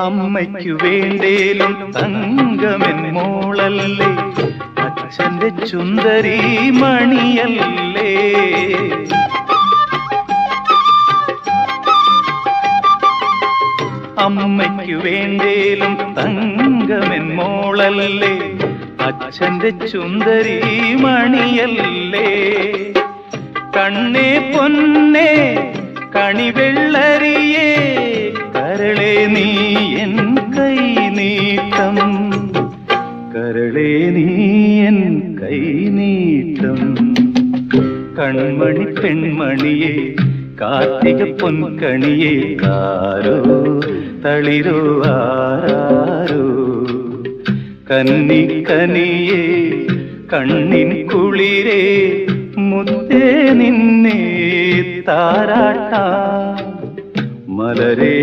അമ്മയ്ക്കു വേണ്ടേലും തങ്കമെൻ മോളല്ലേ, അച്ഛന്റെ ചുന്ദരി മണിയല്ലേ. അമ്മയ്ക്കു വേണ്ടേലും തങ്കമെൻ മോളല്ലേ, അച്ഛന്റെ ചുന്ദരി മണിയല്ലേ. കണ്ണേ പൊന്നേ കണിവെള്ളരിയേ, കരളേ നീ എൻ കൈ നീട്ടം, കരളേ നീ എൻ കൈ നീട്ടം. കൺമണി പെൺമണിയേ കാർത്തിക പൊൻകണിയേ, ആരോ തളിരോ ആരോ. കന്നിക്കനിയേ കണ്ണിൻ കുളിരേ, മുത്തേ നിന്നെ താരാട്ടാ. മലരേ